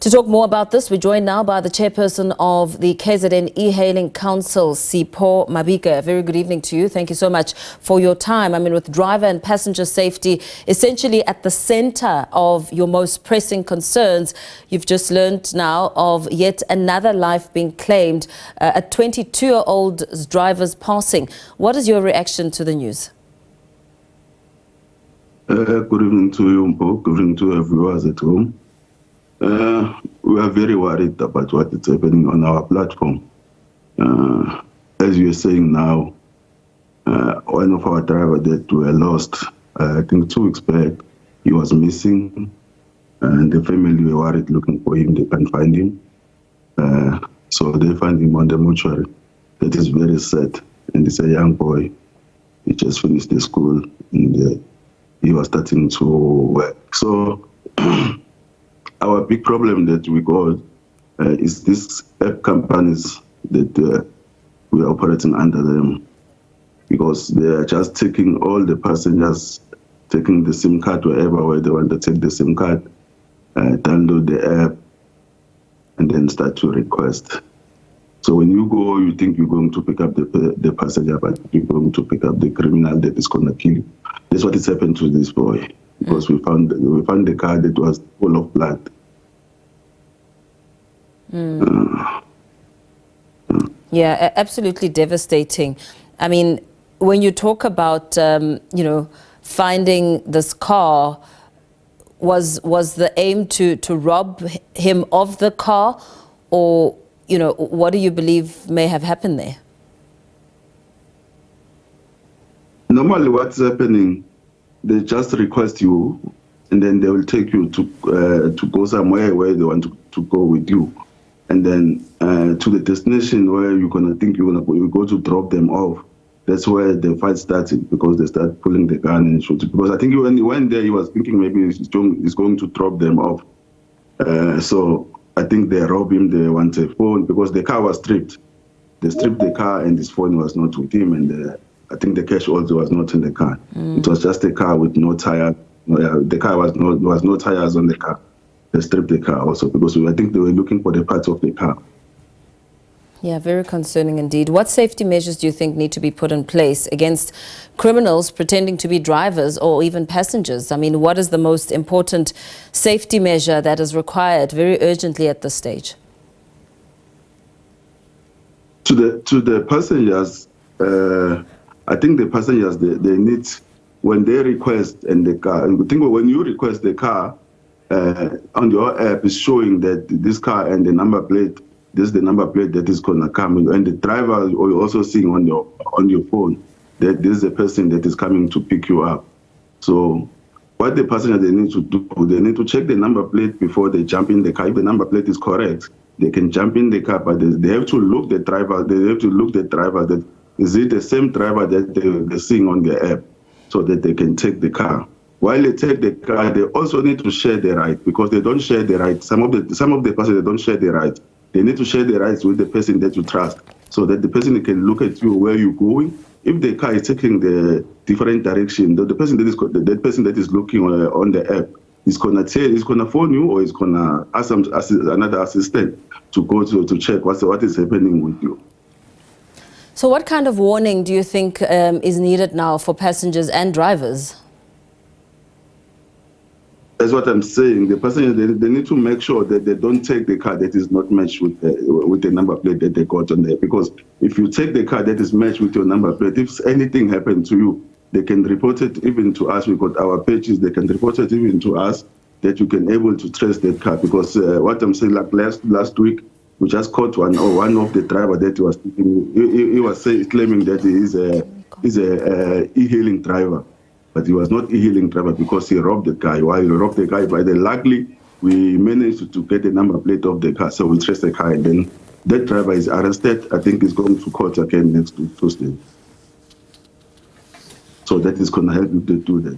To talk more about this, we're joined now by the chairperson of the KZN E-hailing Council, Sipho Mabika. Very good evening to you. Thank you so much for your time. I mean, with driver and passenger safety essentially at the center of your most pressing concerns, you've just learned now of yet another life being claimed, a 22-year-old driver's passing. What is your reaction to the news? Good evening to you, Mpo. Good evening to our viewers at home. We are very worried about what is happening on our platform. As you are saying now, one of our drivers that were lost, I think 2 weeks back, he was missing, and the family were worried looking for him. They can't find him. So they find him on the mortuary. That is very sad. And it's a young boy. He just finished the school, and he was starting to work. So our big problem that we got is these app companies that we are operating under them, because they are just taking all the passengers, taking the SIM card where they want to take the SIM card, download the app, and then start to request. So when you go, you think you're going to pick up the passenger, but you're going to pick up the criminal that is going to kill you. That's what has happened to this boy, because we found the car that was full of blood. Yeah, absolutely devastating. I mean, when you talk about finding this car, was the aim to rob him of the car, or what do you believe may have happened there? Normally what's happening, they just request you, and then they will take you to go somewhere where they want to go with you, and then to the destination where you're gonna think you go to drop them off. That's where the fight started, because they start pulling the gun and shooting. Because I think when he went there, he was thinking maybe he's going to drop them off. So I think they robbed him. They want a phone, because the car was stripped. They stripped the car, and his phone was not with him, and I think the cash also was not in the car. It was just a car with no tire. The car was no tires on the car. They stripped the car also, because I think they were looking for the parts of the car. Yeah, very concerning indeed. What safety measures do you think need to be put in place against criminals pretending to be drivers or even passengers? I mean, what is the most important safety measure that is required very urgently at this stage? To the passengers, I think the passengers, they need, when they request and the car, I think when you request the car, on your app is showing that this car and the number plate, this is the number plate that is going to come, and the driver will also seeing on your phone that this is a person that is coming to pick you up. So what the passenger they need to do, they need to check the number plate before they jump in the car. If the number plate is correct, they can jump in the car, but they have to look the driver. They have to look the driver that is it the same driver that they're seeing on the app, so that they can take the car. While they take the car, they also need to share the ride, because they don't share the ride. Some of the passengers don't share the ride. They need to share the rides with the person that you trust, so that the person can look at you where you're going. If the car is taking the different direction, the person that is looking on the app is gonna phone you, or is gonna ask another assistant to go to check what is happening with you. So what kind of warning do you think is needed now for passengers and drivers? That's what I'm saying. The passengers, they need to make sure that they don't take the car that is not matched with the number plate that they got on there. Because if you take the car that is matched with your number plate, if anything happened to you, they can report it even to us. We got our pages. They can report it even to us, that you can able to trace that car. Because what I'm saying, like last week, we just caught one of the driver that was he was claiming that he's a e-hailing driver. But he was not e-hailing driver, because he robbed the guy. While he robbed the guy, but then luckily we managed to get the number plate of the car, so we traced the car, and then that driver is arrested. I think he's going to court again next Tuesday. So that is going to help you to do that.